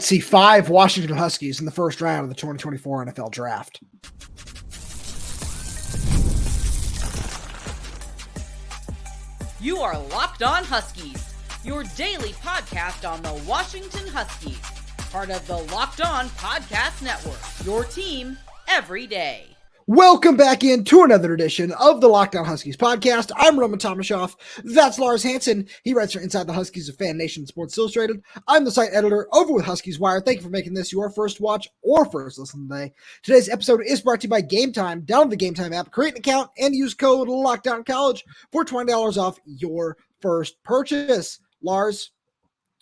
might see 5 Washington Huskies in the first round of the 2024 NFL Draft. You are Locked On Huskies, your daily podcast on the Washington Huskies, part of the Locked On Podcast Network, your team every day. Welcome back into another edition of the Locked On Huskies podcast. I'm Rome Tomashoff. That's Lars Hanson. He writes for Inside the Huskies of Fan Nation Sports Illustrated. I'm the site editor over with Huskies Wire. Thank you for making this your first watch or first listen today. Today's episode is brought to you by Game Time. Download the Game Time app, create an account, and use code LOCKDOWNCollege for $20 off your first purchase. Lars,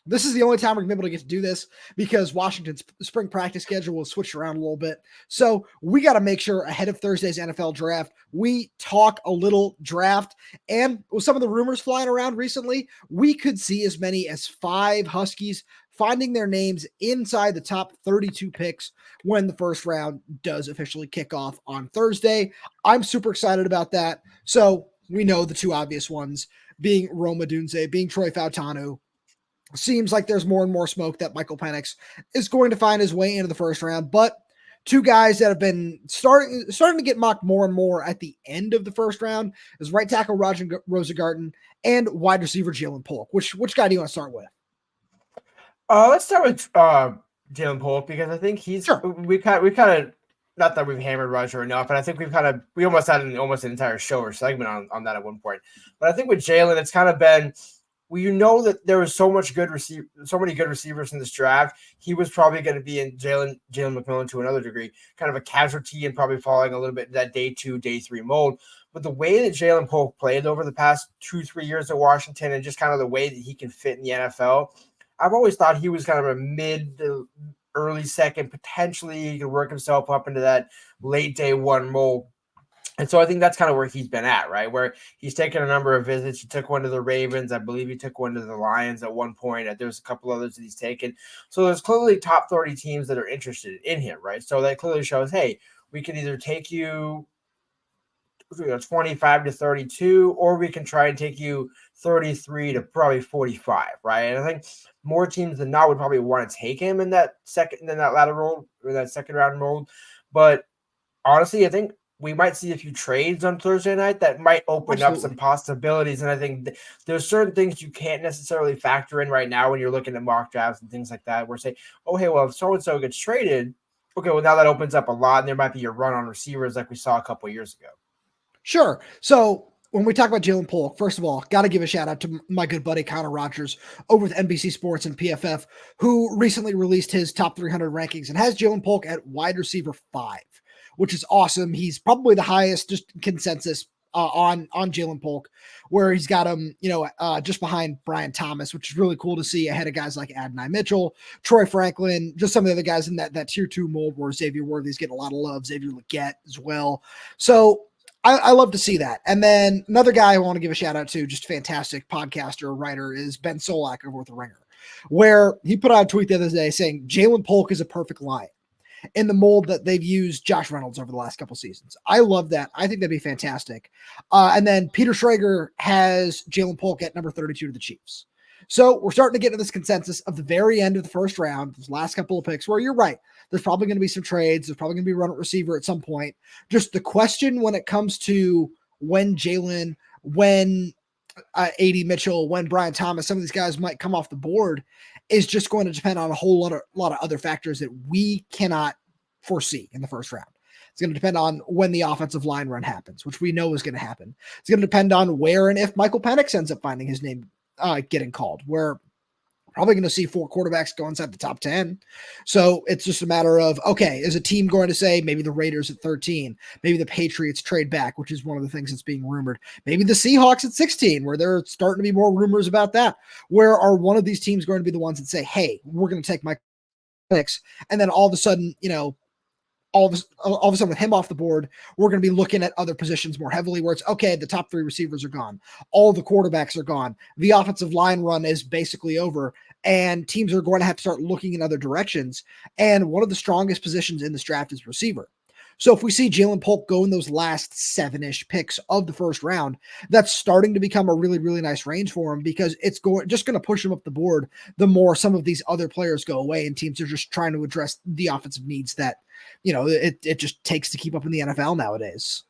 this is the only time we're going to be able to get to do this because Washington's spring practice schedule will switch around a little bit. So we got to make sure ahead of Thursday's NFL draft, we talk a little draft. And with some of the rumors flying around recently, we could see as many as 5 Huskies finding their names inside the top 32 picks when the first round does officially kick off on Thursday. I'm super excited about that. So we know the 2 obvious ones being Rome Odunze, being Troy Fautanu. Seems like there's more and more smoke that Michael Penix is going to find his way into the first round, but 2 guys that have been starting to get mocked more and more at the end of the first round is right tackle Roger Rosengarten and wide receiver Ja'Lynn Polk. Which guy do you want to start with? Let's start with Ja'Lynn Polk because I think he's sure. we kind of not that we've hammered Roger enough, but I think we almost had an entire show or segment on that at one point. But I think with Ja'Lynn, it's kind of been. Well, you know that there was so many good receivers in this draft. He was probably going to be in Jalen McMillan to another degree, kind of a casualty and probably falling a little bit in that day 2, day 3 mold. But the way that Ja'Lynn Polk played over the past 2-3 years at Washington and just kind of the way that he can fit in the NFL, I've always thought he was kind of a mid to early second. Potentially he could work himself up into that late day 1 mold. And so I think that's kind of where he's been at, right? Where he's taken a number of visits. He took one to the Ravens. I believe he took one to the Lions at one point. There's a couple others that he's taken. So there's clearly top 30 teams that are interested in him, right? So that clearly shows, hey, we can either take you 25 to 32, or we can try and take you 33 to probably 45, right? And I think more teams than not would probably want to take him in that latter role or that second round mold. But honestly, I think we might see a few trades on Thursday night that might open up some possibilities. And I think there's certain things you can't necessarily factor in right now when you're looking at mock drafts and things like that, where say, oh, hey, well, if so-and-so gets traded, okay, well, now that opens up a lot, and there might be a run on receivers like we saw a couple of years ago. Sure. So when we talk about Ja'Lynn Polk, first of all, got to give a shout out to my good buddy Connor Rogers over with NBC Sports and PFF, who recently released his top 300 rankings and has Ja'Lynn Polk at wide receiver 5. Which is awesome. He's probably the highest just consensus on Ja'Lynn Polk, where he's got him, just behind Brian Thomas, which is really cool to see ahead of guys like Adonai Mitchell, Troy Franklin, just some of the other guys in that tier 2 mold where Xavier Worthy's getting a lot of love, Xavier Legette as well. So I love to see that. And then another guy I want to give a shout out to, just fantastic podcaster, writer, is Ben Solak over with The Ringer, where he put out a tweet the other day saying Ja'Lynn Polk is a perfect Lion in the mold that they've used Josh Reynolds over the last couple seasons. I love that. I think that'd be fantastic. And then Peter Schrager has Ja'Lynn Polk at number 32 to the Chiefs. So we're starting to get to this consensus of the very end of the first round, those last couple of picks, where you're right. There's probably going to be some trades. There's probably going to be a run at receiver at some point. Just the question when it comes to when Ja'Lynn, when A.D. Mitchell, when Brian Thomas, some of these guys might come off the board, is just going to depend on a whole lot of other factors that we cannot foresee in the first round. It's going to depend on when the offensive line run happens, which we know is going to happen. It's going to depend on where and if Michael Penix ends up finding his name getting called. We're probably going to see 4 quarterbacks go inside the top 10. So it's just a matter of, okay, is a team going to say maybe the Raiders at 13, maybe the Patriots trade back, which is one of the things that's being rumored. Maybe the Seahawks at 16, where there are starting to be more rumors about that. Where are one of these teams going to be the ones that say, hey, we're going to take Michael Penix, and then all of a sudden, all of a sudden with him off the board, we're going to be looking at other positions more heavily where it's, okay, the top 3 receivers are gone. All the quarterbacks are gone. The offensive line run is basically over, and teams are going to have to start looking in other directions. And one of the strongest positions in this draft is receiver. So if we see Ja'Lynn Polk go in those last 7-ish picks of the first round, that's starting to become a really, really nice range for him, because it's going to push him up the board the more some of these other players go away and teams are just trying to address the offensive needs that, it just takes to keep up in the NFL nowadays.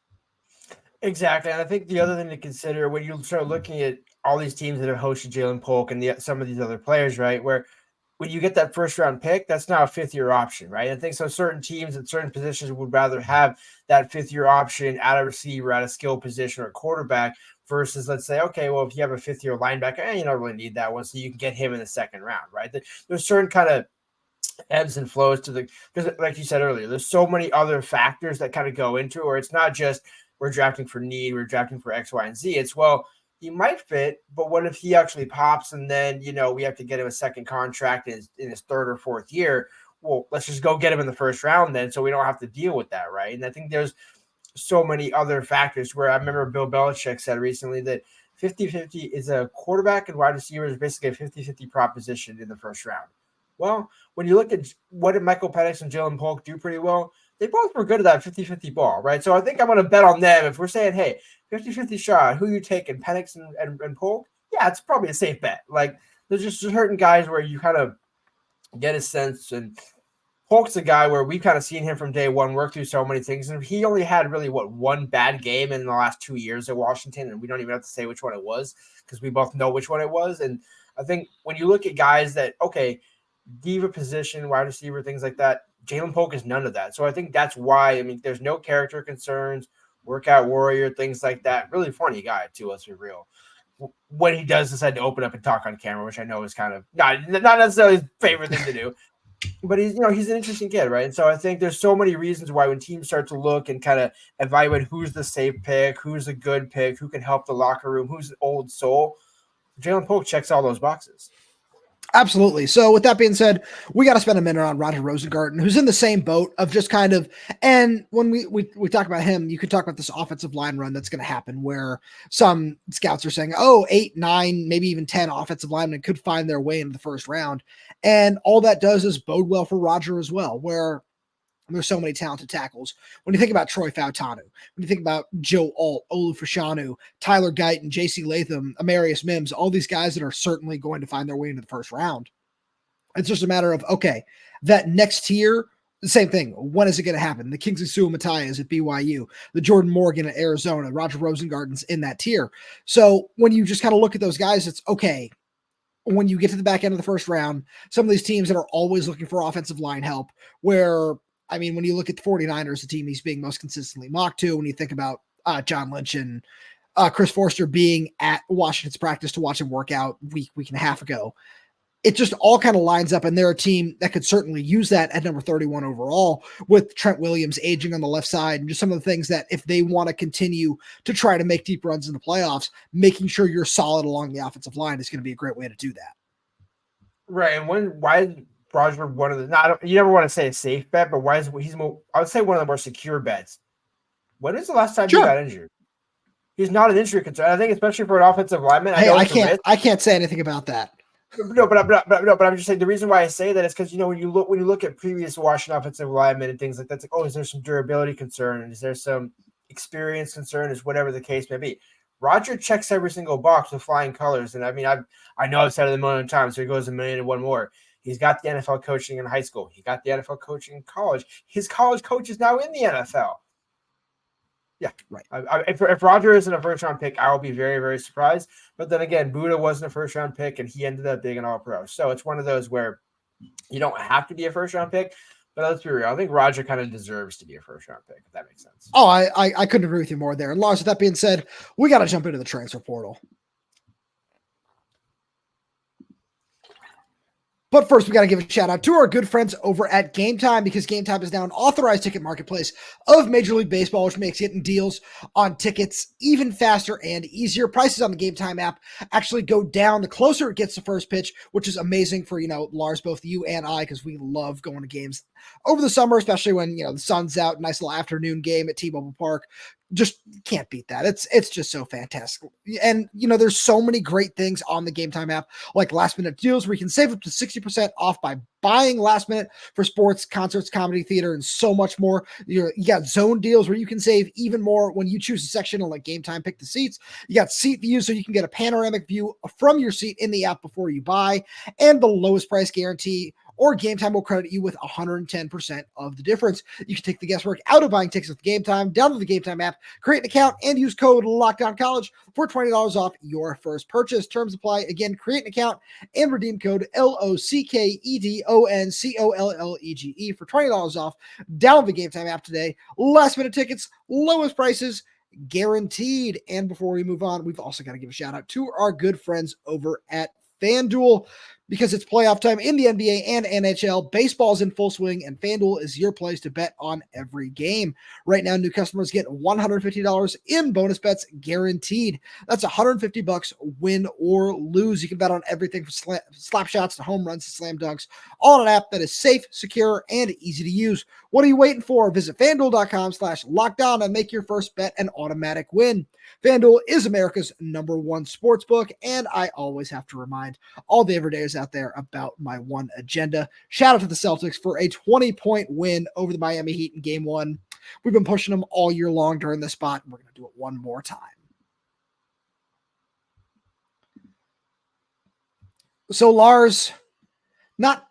Exactly. And I think the other thing to consider when you start looking at all these teams that have hosted Ja'Lynn Polk and some of these other players, right, where when you get that first round pick, that's now a 5th-year option, right? I think so certain teams at certain positions would rather have that 5th-year option at a receiver, at a skill position or quarterback versus, let's say, okay, well, if you have a 5th-year linebacker, you don't really need that one, so you can get him in the 2nd round, right? There's certain kind of ebbs and flows because like you said earlier, there's so many other factors that kind of go into it, or it's not just we're drafting for need, we're drafting for X, Y, and Z. It's, well, he might fit, but what if he actually pops and then, we have to get him a second contract in his 3rd or 4th year? Well, let's just go get him in the 1st round then, so we don't have to deal with that, right? And I think there's so many other factors where I remember Bill Belichick said recently that 50-50 is a quarterback and wide receiver is basically a 50-50 proposition in the 1st round. Well, when you look at what did Michael Penix and Ja'Lynn Polk do pretty well, they both were good at that 50-50 ball, right? So I think I'm going to bet on them. If we're saying, hey, 50-50 shot, who you taking, Penix and Polk? Yeah, it's probably a safe bet. Like, there's just certain guys where you kind of get a sense, and Polk's a guy where we've kind of seen him from day one work through so many things, and he only had really, one bad game in the last 2 years at Washington, and we don't even have to say which one it was because we both know which one it was. And I think when you look at guys that, okay, diva position, wide receiver, things like that, Ja'Lynn Polk is none of that. So I think that's why, there's no character concerns, workout warrior, things like that. Really funny guy, too, let's be real. When he does decide to open up and talk on camera, which I know is kind of not necessarily his favorite thing to do, but he's an interesting kid, right? And so I think there's so many reasons why when teams start to look and kind of evaluate who's the safe pick, who's a good pick, who can help the locker room, who's an old soul, Ja'Lynn Polk checks all those boxes. Absolutely. So with that being said, we got to spend a minute on Roger Rosengarten, who's in the same boat of just kind of, and when we talk about him, you could talk about this offensive line run that's going to happen where some scouts are saying, 8, 9, maybe even 10 offensive linemen could find their way into the 1st round. And all that does is bode well for Roger as well, where there's so many talented tackles. When you think about Troy Fautanu, when you think about Joe Alt, Olu Fashanu, Tyler Guyton, J.C. Latham, Amarius Mims, all these guys that are certainly going to find their way into the 1st round. It's just a matter of, okay, that next tier, the same thing. When is it going to happen? The Kingsley Suamataia is at BYU, the Jordan Morgan at Arizona, Roger Rosengarten's in that tier. So when you just kind of look at those guys, it's okay. When you get to the back end of the 1st round, some of these teams that are always looking for offensive line help, where when you look at the 49ers, the team he's being most consistently mocked to, when you think about John Lynch and Chris Forster being at Washington's practice to watch him work out week and a half ago, it just all kind of lines up, and they're a team that could certainly use that at number 31 overall with Trent Williams aging on the left side and just some of the things that if they want to continue to try to make deep runs in the playoffs, making sure you're solid along the offensive line is going to be a great way to do that. Right. And why Roger, one of the you never want to say a safe bet, but why is he's more? I would say one of the more secure bets. When was the last time he got injured? He's not an injury concern. I think, especially for an offensive lineman. I can't say anything about that. No, but I'm just saying the reason why I say that is because when you look at previous Washington offensive linemen and things like that, it's like, is there some durability concern? Is there some experience concern? Is whatever the case may be. Roger checks every single box with flying colors, and I know I've said it a million times, so he goes a million and one more. He's got the NFL coaching in high school. He got the NFL coaching in college. His college coach is now in the NFL. Yeah, right. If Roger isn't a 1st-round pick, I will be very, very surprised. But then again, Buddha wasn't a 1st-round pick, and he ended up being an all-pro. So it's one of those where you don't have to be a 1st-round pick. But let's be real. I think Roger kind of deserves to be a 1st-round pick, if that makes sense. Oh, I couldn't agree with you more there. And Lars, with that being said, we got to jump into the transfer portal. But first, we got to give a shout out to our good friends over at Game Time, because Game Time is now an authorized ticket marketplace of Major League Baseball, which makes getting deals on tickets even faster and easier. Prices on the Game Time app actually go down the closer it gets to first pitch, which is amazing for, Lars, both you and I, because we love going to games over the summer, especially when, the sun's out, nice little afternoon game at T-Mobile Park. just can't beat that. It's just so fantastic. And, there's so many great things on the Game Time app, like last minute deals where you can save up to 60% off by buying last minute for sports, concerts, comedy, theater, and so much more. You got zone deals where you can save even more when you choose a section on like Game Time, pick the seats. You got seat views so you can get a panoramic view from your seat in the app before you buy, and the lowest price guarantee, or Game Time will credit you with 110% of the difference. You can take the guesswork out of buying tickets with Game Time. Download the Game Time app, create an account, and use code LOCKEDONCollege for $20 off your first purchase. Terms apply. Again, create an account and redeem code LOCKEDONCOLLEGE for $20 off. Download the Game Time app today. Last minute tickets, lowest prices, guaranteed. And before we move on, we've also got to give a shout out to our good friends over at FanDuel, because it's playoff time in the NBA and NHL. Baseball's in full swing, and FanDuel is your place to bet on every game. Right now, new customers get $150 in bonus bets guaranteed. That's $150 win or lose. You can bet on everything from slap shots to home runs to slam dunks, all on an app that is safe, secure, and easy to use. What are you waiting for? Visit FanDuel.com/lockdown and make your first bet an automatic win. FanDuel is America's #1 sportsbook, and I always have to remind all the everydayers out there about my one agenda. Shout out to the Celtics for a 20-point win over the Miami Heat in Game 1. We've been pushing them all year long during this spot, and we're going to do it one more time. So, Lars, not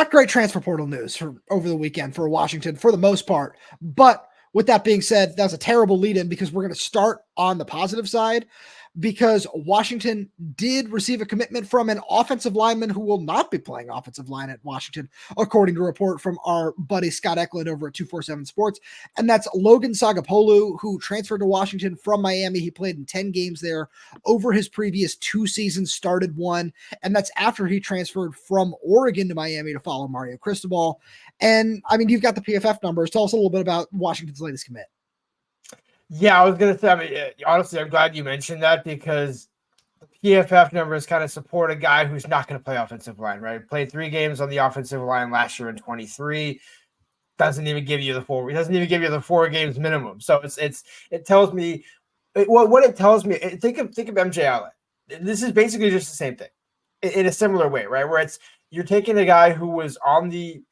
great transfer portal news for over the weekend for Washington for the most part, but with that being said, that was a terrible lead-in because we're going to start on the positive side, because Washington did receive a commitment from an offensive lineman who will not be playing offensive line at Washington, according to a report from our buddy Scott Eklund over at 247 Sports. And that's Logan Sagapolu, who transferred to Washington from Miami. He played in 10 games there over his previous 2 seasons, started 1. And that's after he transferred from Oregon to Miami to follow Mario Cristobal. And I mean, you've got the PFF numbers. Tell us a little bit about Washington's latest commit. Yeah, I was going to say, honestly, I'm glad you mentioned that, because the PFF numbers kind of support a guy who's not going to play offensive line, right? Played 3 games on the offensive line last year in 23. Doesn't even give you the 4. It doesn't even give you the 4 games minimum. So it tells me what it tells me. Think of MJ Allen. This is basically just the same thing in a similar way, right? Where you're taking a guy who was on the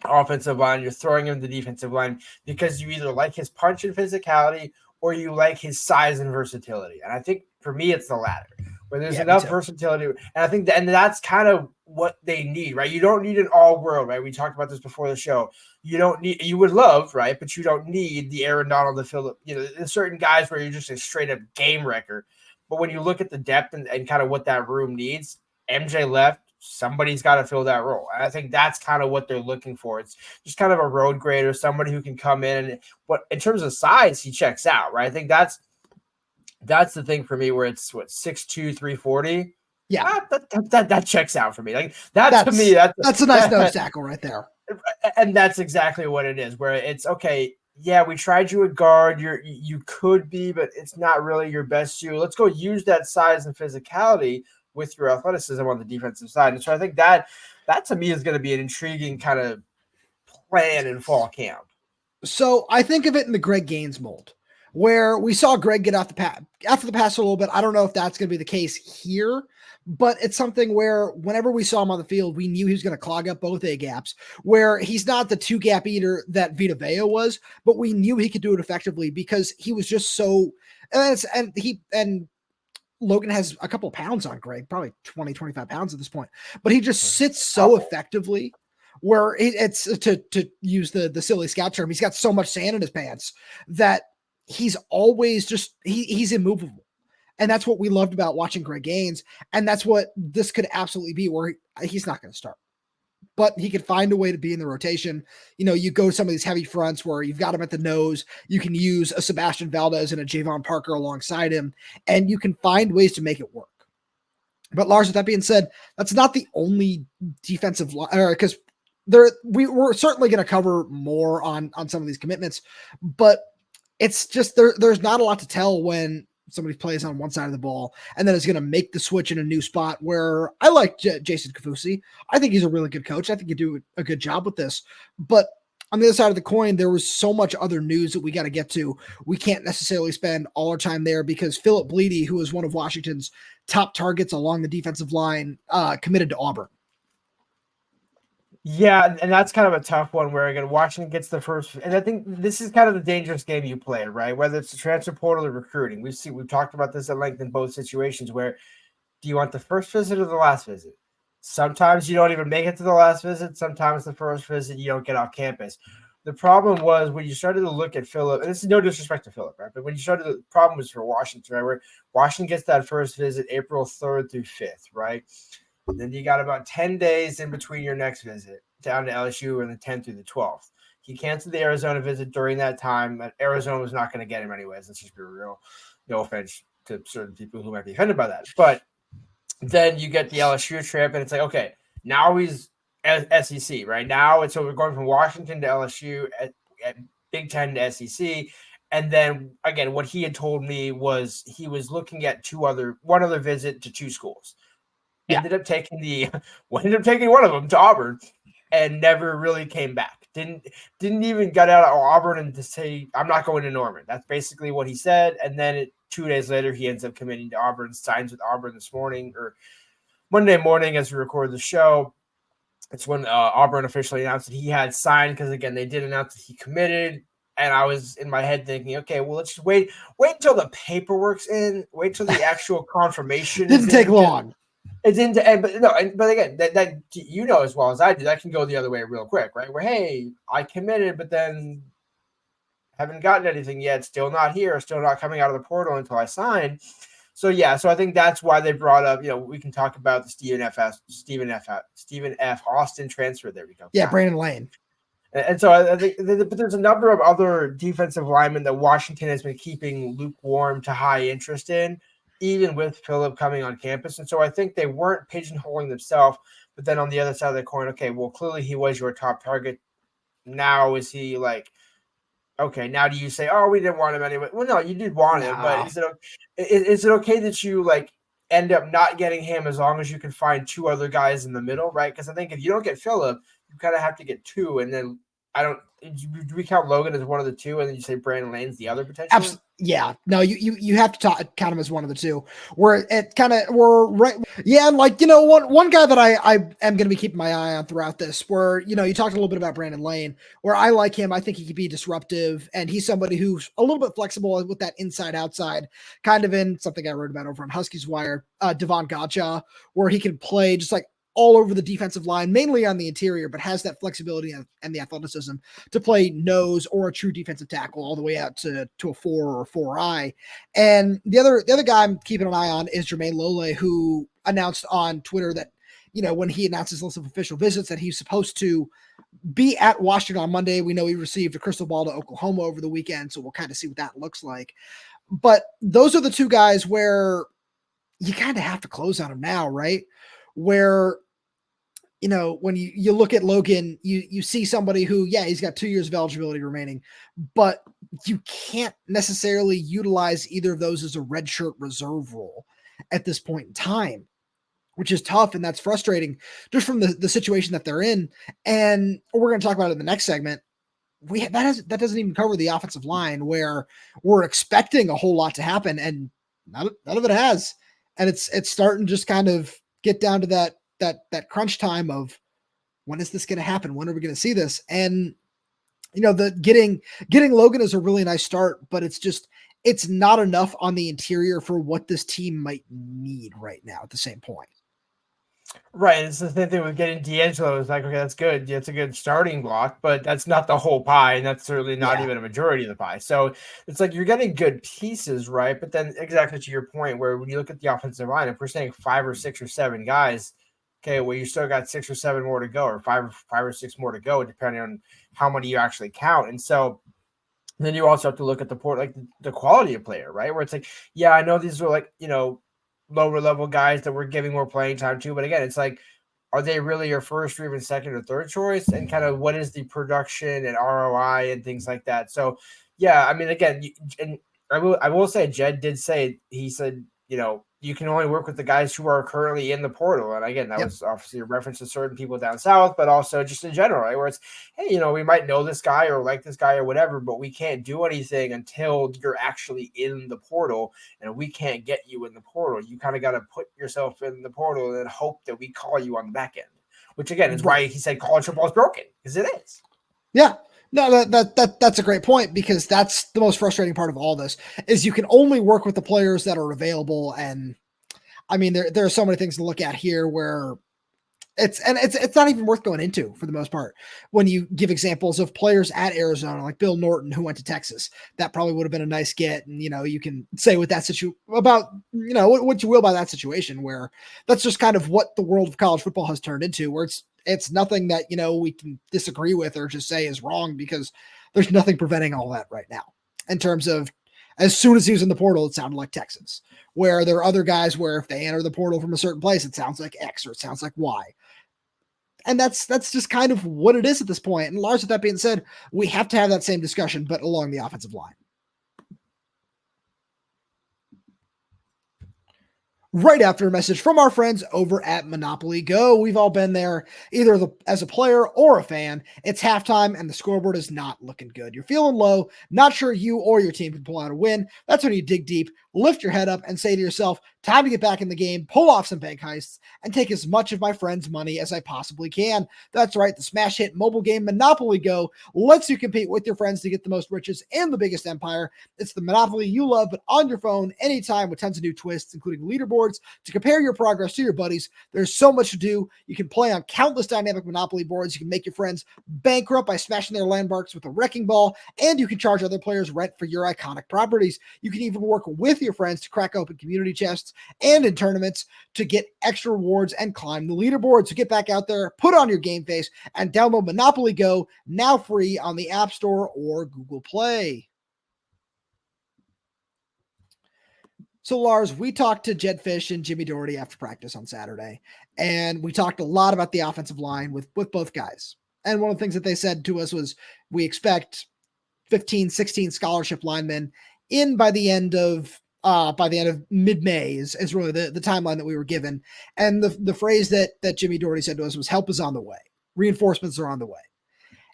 offensive line, you're throwing him the defensive line because you either like his punch and physicality or you like his size and versatility. And I think for me, it's the latter, where there's enough versatility. And I think that's kind of what they need, right? You don't need an all world, right? We talked about this before the show. You would love, right? But you don't need the Aaron Donald, the Philip, there's certain guys where you're just a straight up game wrecker. But when you look at the depth and kind of what that room needs, MJ left. Somebody's got to fill that role. And I think that's kind of what they're looking for. It's just kind of a road grader, somebody who can come in. But in terms of size, he checks out, right? I think that's the thing for me, where it's 6'2", 340. Yeah, that checks out for me. Like to me, that's a nice nose tackle right there. And that's exactly what it is. Where it's okay. Yeah, we tried you at guard. You could be, but it's not really your best shoe. Let's go use that size and physicality with your athleticism on the defensive side. And so I think that to me is going to be an intriguing kind of plan in fall camp. So I think of it in the Greg Gaines mold, where we saw Greg get after the pass a little bit. I don't know if that's going to be the case here, but it's something where whenever we saw him on the field, we knew he was going to clog up both A gaps, where he's not the 2-gap eater that Vita Vea was, but we knew he could do it effectively because he was just so, and Logan has a couple of pounds on Greg, probably 20, 25 pounds at this point, but he just sits so effectively, where it's to use the silly scout term. He's got so much sand in his pants that he's always just, he's immovable. And that's what we loved about watching Greg Gaines. And that's what this could absolutely be, where he's not going to start, but he could find a way to be in the rotation. You go to some of these heavy fronts where you've got him at the nose. You can use a Sebastian Valdez and a Javon Parker alongside him, and you can find ways to make it work. But Lars, with that being said, that's not the only defensive line, because we're certainly going to cover more on some of these commitments, but it's just there's not a lot to tell when somebody plays on one side of the ball and then is going to make the switch in a new spot. Where I like Jason Kafusi. I think he's a really good coach. I think you do a good job with this, but on the other side of the coin, there was so much other news that we got to get to. We can't necessarily spend all our time there because Philip Bleedy, who is one of Washington's top targets along the defensive line, committed to Auburn. Yeah, and that's kind of a tough one where, again, Washington gets the first, and I think this is kind of the dangerous game you play, right? Whether it's the transfer portal or recruiting. We've talked about this at length in both situations where do you want the first visit or the last visit? Sometimes you don't even make it to the last visit. Sometimes the first visit you don't get off campus. The problem was when you started to look at Philip, and this is no disrespect to Philip, right? But when you started, the problem was for Washington, right? Where Washington gets that first visit April 3rd through 5th, right? Then you got about 10 days in between your next visit down to LSU and the 10th through the 12th. He canceled the Arizona visit during that time. Arizona was not going to get him anyways. Let's just be real. No offense to certain people who might be offended by that. But then you get the LSU trip, and it's like, okay, now he's SEC, right? Now so we're going from Washington to LSU at Big Ten to SEC. And then, again, what he had told me was he was looking at one other visit to 2 schools. Yeah. Ended up taking one of them to Auburn and never really came back. Didn't even get out of Auburn and to say, I'm not going to Norman. That's basically what he said. And then 2 days later, he ends up committing to Auburn, signs with Auburn this morning or Monday morning as we record the show. It's when Auburn officially announced that he had signed because, again, they did announce that he committed. And I was in my head thinking, okay, well, let's just wait until the paperwork's in, wait till the actual confirmation. Didn't take long. It didn't, but again, that you know as well as I do, that can go the other way real quick, right? Where, hey, I committed, but then haven't gotten anything yet, still not here, still not coming out of the portal until I sign. So yeah, so I think that's why they brought up, we can talk about the Stephen F. Austin transfer. There we go. Yeah, Brandon Lane. And so I think, but there's a number of other defensive linemen that Washington has been keeping lukewarm to high interest in, even with Philip coming on campus. And so I think they weren't pigeonholing themselves, but then on the other side of the coin, okay, well, clearly he was your top target. Now is he like, okay, now do you say, oh, we didn't want him anyway? Well, no, you did want him, but is it okay that you like end up not getting him as long as you can find 2 other guys in the middle, right? Because I think if you don't get Philip, you kind of have to get 2, and then do we count Logan as one of the 2, and then you say Brandon Lane's the other potential? Yeah, no, you have to count him as one of the 2. We're right. Yeah, like one guy that I am going to be keeping my eye on throughout this. Where you talked a little bit about Brandon Lane, where I like him. I think he could be disruptive, and he's somebody who's a little bit flexible with that inside outside, kind of in something I wrote about over on Huskies Wire, Devon Gotcha, where he can play just like all over the defensive line, mainly on the interior, but has that flexibility and the athleticism to play nose or a true defensive tackle all the way out to a 4 or 4-eye. And the other guy I'm keeping an eye on is Jermaine Lole, who announced on Twitter that, when he announced his list of official visits, that he's supposed to be at Washington on Monday. We know he received a crystal ball to Oklahoma over the weekend, so we'll kind of see what that looks like. But those are the 2 guys where you kind of have to close on them now, right? Where when you look at Logan, you see somebody who, yeah, he's got 2 years of eligibility remaining, but you can't necessarily utilize either of those as a redshirt reserve role at this point in time, which is tough. And that's frustrating just from the situation that they're in. And we're going to talk about it in the next segment. That doesn't even cover the offensive line, where we're expecting a whole lot to happen, and none of it has. And it's starting to just kind of get down to that crunch time of, when is this going to happen? When are we going to see this? And, the getting Logan is a really nice start, but it's not enough on the interior for what this team might need right now at the same point. Right. It's the same thing with getting D'Angelo. It's like, okay, that's good. Yeah, it's a good starting block, but that's not the whole pie. And that's certainly not even a majority of the pie. So it's like, you're getting good pieces, right? But then exactly to your point, where when you look at the offensive line, if we're saying 5 or 6 or 7 guys, okay, well, you still got 6 or 7 more to go, or 5 or 6 more to go, depending on how many you actually count. And so then you also have to look at the quality of player, right? Where it's like, yeah, I know these are like, lower level guys that we're giving more playing time to, but again, it's like, are they really your first or even second or third choice? And kind of what is the production and ROI and things like that? So, yeah, I mean, again, and I will say, Jedd did say, he said, you can only work with the guys who are currently in the portal. And again, that was obviously a reference to certain people down south, but also just in general, right? Where it's, hey, we might know this guy or like this guy or whatever, but we can't do anything until you're actually in the portal, and we can't get you in the portal. You kind of got to put yourself in the portal and then hope that we call you on the back end, which again is why he said college football is broken, because it is. Yeah. No, that's a great point, because that's the most frustrating part of all this is you can only work with the players that are available. And I mean, there are so many things to look at here where it's not even worth going into for the most part. When you give examples of players at Arizona, like Bill Norton, who went to Texas, that probably would have been a nice get. And, you can say with that about, what you will about that situation, where that's just kind of what the world of college football has turned into, where it's nothing that, we can disagree with or just say is wrong, because there's nothing preventing all that right now. In terms of, as soon as he was in the portal, it sounded like Texas, where there are other guys where if they enter the portal from a certain place, it sounds like X or it sounds like Y. And that's just kind of what it is at this point. And Lars, with that being said, we have to have that same discussion, but along the offensive line. Right after a message from our friends over at Monopoly Go. We've all been there, either as a player or a fan. It's halftime and the scoreboard is not looking good. You're feeling low, not sure you or your team can pull out a win. That's when you dig deep, lift your head up, and say to yourself, time to get back in the game, pull off some bank heists, and take as much of my friends' money as I possibly can. That's right, the smash hit mobile game Monopoly Go lets you compete with your friends to get the most riches and the biggest empire. It's the Monopoly you love, but on your phone anytime, with tons of new twists, including leaderboards to compare your progress to your buddies. There's so much to do. You can play on countless dynamic Monopoly boards. You can make your friends bankrupt by smashing their landmarks with a wrecking ball, and you can charge other players rent for your iconic properties. You can even work with your friends to crack open community chests and in tournaments to get extra rewards and climb the leaderboard. So get back out there, put on your game face, and download Monopoly Go, now free on the App Store or Google Play. So, Lars, we talked to Jedd Fisch and Jimmy Doherty after practice on Saturday, and we talked a lot about the offensive line with both guys. And one of the things that they said to us was, we expect 15, 16 scholarship linemen in by the end of mid-May is really the timeline that we were given. And the phrase that Jimmy Doherty said to us was, help is on the way. Reinforcements are on the way.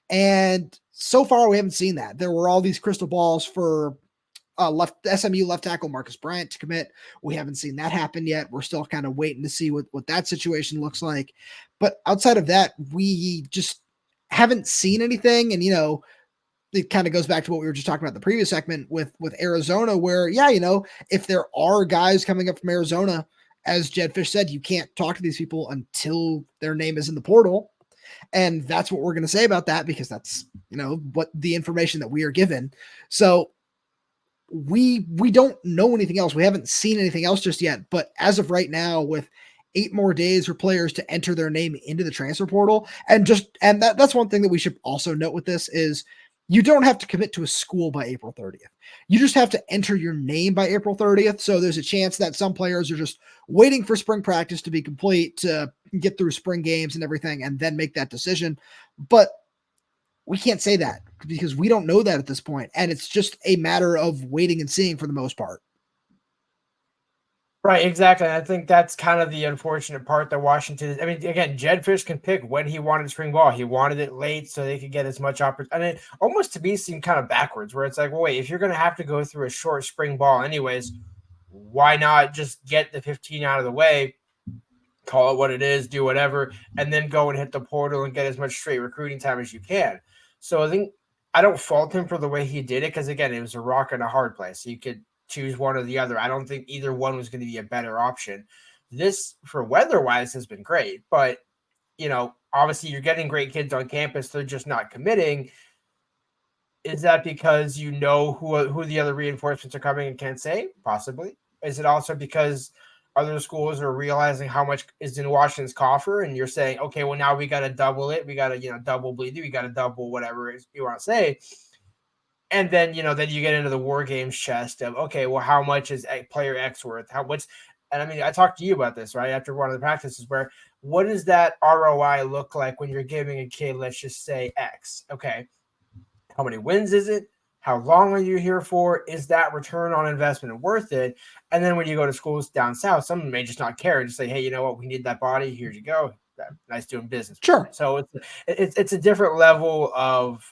And so far, we haven't seen that. There were all these crystal balls for SMU left tackle Marcus Bryant to commit. We haven't seen that happen yet. We're still kind of waiting to see what that situation looks like. But outside of that, we just haven't seen anything. And, it kind of goes back to what we were just talking about in the previous segment with Arizona, where, if there are guys coming up from Arizona, as Jedd Fisch said, you can't talk to these people until their name is in the portal. And that's what we're going to say about that, because that's, what the information that we are given. So we don't know anything else. We haven't seen anything else just yet. But as of right now, with 8 more days for players to enter their name into the transfer portal, and that's one thing that we should also note with this is, you don't have to commit to a school by April 30th. You just have to enter your name by April 30th. So there's a chance that some players are just waiting for spring practice to be complete to get through spring games and everything, and then make that decision. But we can't say that, because we don't know that at this point. And it's just a matter of waiting and seeing for the most part. Right, exactly. I think that's kind of the unfortunate part that Washington is. I mean, again, Jedd Fisch can pick when he wanted spring ball. He wanted it late so they could get as much opportunity. And it almost, to me, seemed kind of backwards, where it's like, well, wait, if you're going to have to go through a short spring ball anyways, why not just get the 15 out of the way, call it what it is, do whatever, and then go and hit the portal and get as much straight recruiting time as you can. So I don't fault him for the way he did it, because, again, it was a rock and a hard place. So you could choose one or the other. I don't think either one was going to be a better option. This, for weather-wise, has been great. But, obviously you're getting great kids on campus. They're just not committing. Is that because who the other reinforcements are coming and can't say? Possibly. Is it also because other schools are realizing how much is in Washington's coffer, and you're saying, okay, well, now we got to double it. We got to, double bleed it. We got to double whatever you want to say. And then, then you get into the war games chest of, okay, well, how much is player X worth? And I mean, I talked to you about this, right? After one of the practices, where what does that ROI look like when you're giving a kid, let's just say X? Okay. How many wins is it? How long are you here for? Is that return on investment worth it? And then when you go to schools down south, some may just not care and just say, hey, you know what? We need that body. Here you go. Nice doing business. Sure. So it's a different level of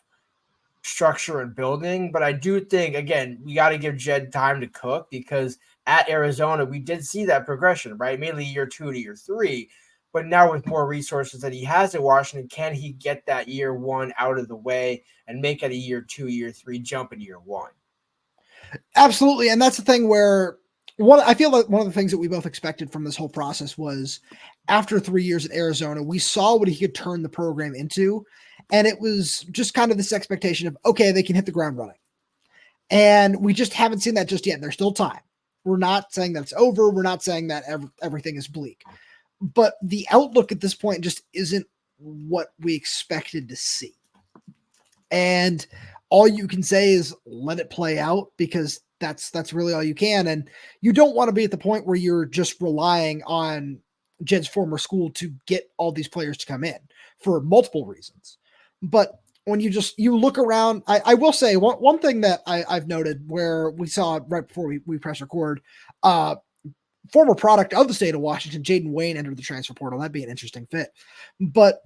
structure and building. But I do think, again, we got to give Jedd time to cook, because at Arizona, we did see that progression, right? Mainly year 2 to year 3. But now with more resources that he has at Washington, can he get that year 1 out of the way and make it a year 2, year 3 jump in year 1? Absolutely. And that's the thing where I feel like one of the things that we both expected from this whole process was, after 3 years at Arizona, we saw what he could turn the program into. And it was just kind of this expectation of, okay, they can hit the ground running. And we just haven't seen that just yet. There's still time. We're not saying that it's over. We're not saying that everything is bleak. But the outlook at this point just isn't what we expected to see. And all you can say is let it play out, because that's really all you can. And you don't want to be at the point where you're just relying on Jedd's former school to get all these players to come in for multiple reasons. But when you look around, I will say one thing that I've noted, where we saw right before we press record, former product of the state of Washington, Jaden Wayne, entered the transfer portal. That'd be an interesting fit. But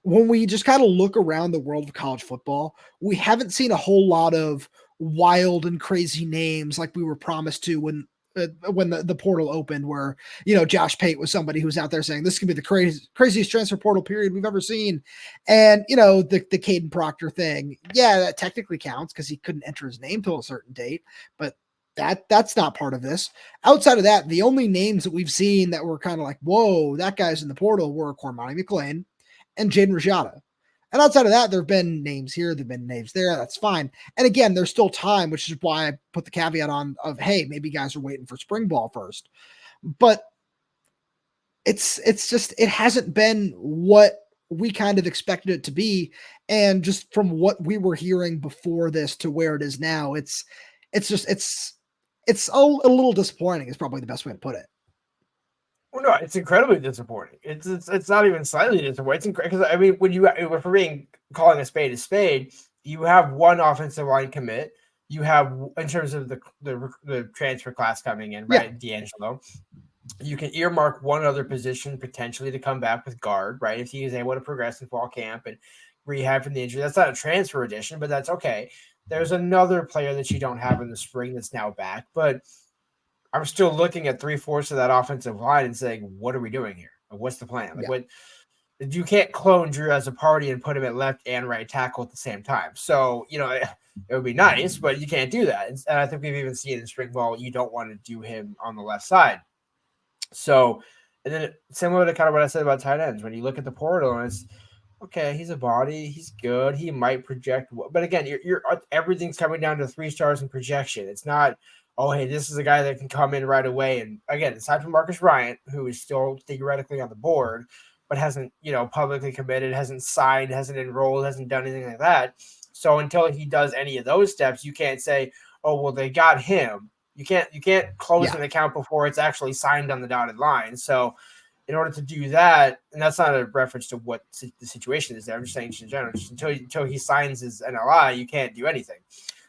when we just kind of look around the world of college football, we haven't seen a whole lot of wild and crazy names like we were promised to when the portal opened, where, Josh Pate was somebody who was out there saying this could be the craziest transfer portal period we've ever seen. And, the Caden Proctor thing, yeah, that technically counts because he couldn't enter his name till a certain date, but that's not part of this. Outside of that, the only names that we've seen that were kind of like, whoa, that guy's in the portal, were Cormani McLean and Jaden Rashada. And outside of that, there have been names here, there have been names there. That's fine. And again, there's still time, which is why I put the caveat on of, hey, maybe guys are waiting for spring ball first. But it's just, it hasn't been what we kind of expected it to be. And just from what we were hearing before this to where it is now, it's a little disappointing is probably the best way to put it. Well, no, it's incredibly disappointing. It's not even slightly disappointing. Because I mean, if we're calling a spade, you have one offensive line commit. You have, in terms of the transfer class coming in, right? Yeah. D'Angelo. You can earmark one other position potentially to come back with guard, right? If he is able to progress in fall camp and rehab from the injury, that's not a transfer addition, but that's okay. There's another player that you don't have in the spring that's now back, but I'm still looking at 3/4 of that offensive line and saying, what are we doing here? What's the plan? What you can't clone Drew as a party and put him at left and right tackle at the same time. So, it would be nice, but you can't do that. And I think we've even seen in spring ball, you don't want to do him on the left side. So, and then similar to kind of what I said about tight ends, when you look at the portal and it's, okay, he's a body, he's good, he might project, but again, you're everything's coming down to 3 stars in projection. It's not, oh, hey, this is a guy that can come in right away. And again, aside from Marcus Bryant, who is still theoretically on the board, but hasn't, publicly committed, hasn't signed, hasn't enrolled, hasn't done anything like that. So until he does any of those steps, you can't say, oh, well, they got him. You can't close an account before it's actually signed on the dotted line. So in order to do that, and that's not a reference to what the situation is there, I'm just saying in general, just until he signs his NLI, you can't do anything.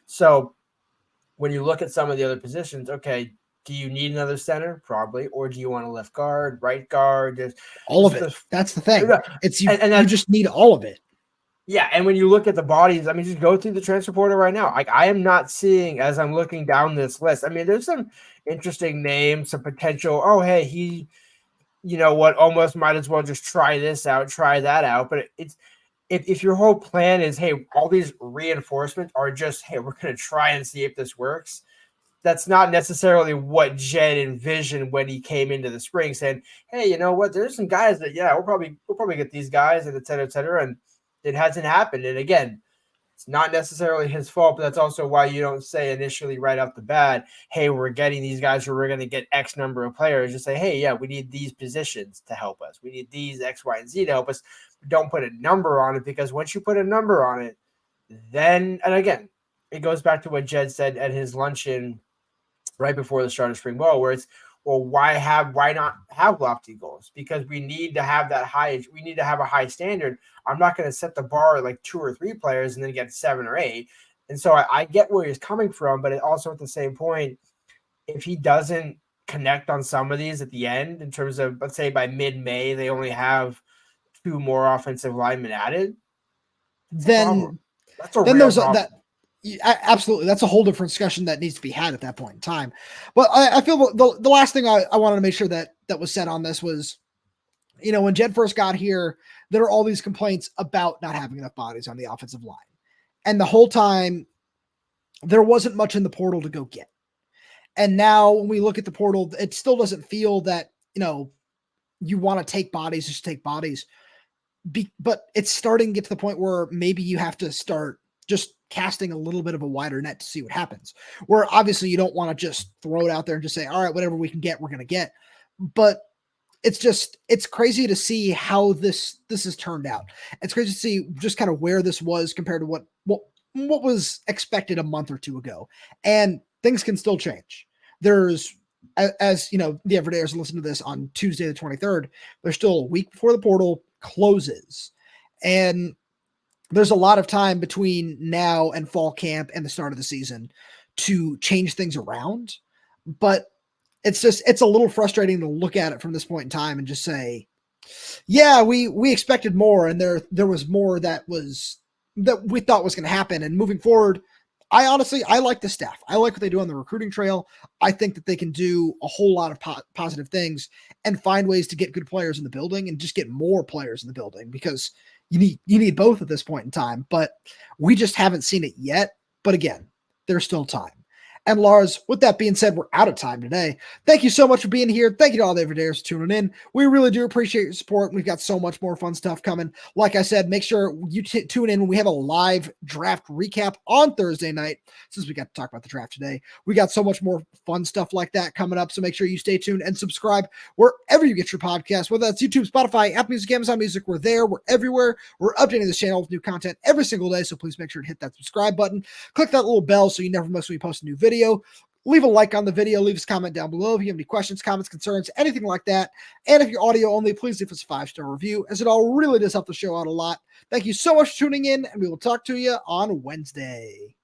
So when you look at some of the other positions, okay, do you need another center? Probably. Or do you want to left guard, right guard? All of it. That's the thing. It's you just need all of it. Yeah, and when you look at the bodies, I mean, just go through the transfer portal right now. I am not seeing, as I'm looking down this list, I mean, there's some interesting names, some potential, oh, hey, he, almost might as well just try this out, try that out. But it's, if your whole plan is, hey, all these reinforcements are just, hey, we're going to try and see if this works, that's not necessarily what Jedd envisioned when he came into the spring, saying, hey, you know what, there's some guys that, we'll probably get these guys, and et cetera, et cetera. And it hasn't happened. And again, it's not necessarily his fault, but that's also why you don't say initially right off the bat, hey, we're getting these guys, or we're going to get X number of players. Just say, hey, yeah, we need these positions to help us. We need these X, Y, and Z to help us. Don't put a number on it, because once you put a number on it, then, and again, it goes back to what Jedd said at his luncheon right before the start of spring ball, where it's, well, why not have lofty goals? Because we need to have that high. We need to have a high standard. I'm not going to set the bar at like 2 or 3 players and then get 7 or 8. And so I get where he's coming from, but it also at the same point, if he doesn't connect on some of these at the end, in terms of, let's say by mid-May, they only have 2 more offensive linemen added, then that's a then real there's problem. Absolutely, that's a whole different discussion that needs to be had at that point in time. But I feel the last thing I wanted to make sure that was said on this was, when Jedd first got here, there are all these complaints about not having enough bodies on the offensive line. And the whole time, there wasn't much in the portal to go get. And now when we look at the portal, it still doesn't feel that, you want to take bodies, just take bodies. But it's starting to get to the point where maybe you have to start just casting a little bit of a wider net to see what happens. Where obviously you don't want to just throw it out there and just say, all right, whatever we can get, we're going to get. But it's crazy to see how this has turned out. It's crazy to see just kind of where this was compared to what was expected a month or two ago. And things can still change. There's, as the everydayers listen to this on Tuesday the 23rd, there's still a week before the portal closes. And there's a lot of time between now and fall camp and the start of the season to change things around. But it's a little frustrating to look at it from this point in time and just say, yeah, we expected more. And there was more that we thought was going to happen. And moving forward, I like the staff. I like what they do on the recruiting trail. I think that they can do a whole lot of positive things and find ways to get good players in the building and just get more players in the building, because you need both at this point in time, but we just haven't seen it yet. But again, there's still time. And Lars, with that being said, we're out of time today. Thank you so much for being here. Thank you to all the everydayers tuning in. We really do appreciate your support. We've got so much more fun stuff coming. Like I said, make sure you tune in when we have a live draft recap on Thursday night, since we got to talk about the draft today. We got so much more fun stuff like that coming up. So make sure you stay tuned and subscribe wherever you get your podcast, whether that's YouTube, Spotify, Apple Music, Amazon Music. We're there. We're everywhere. We're updating this channel with new content every single day. So please make sure to hit that subscribe button. Click that little bell so you never miss when we post a new video. Leave a like on the video. Leave us a comment down below if you have any questions, comments, concerns, anything like that. And if you're audio only, please leave us a 5-star review, as it all really does help the show out a lot. Thank you so much for tuning in, and we will talk to you on Wednesday.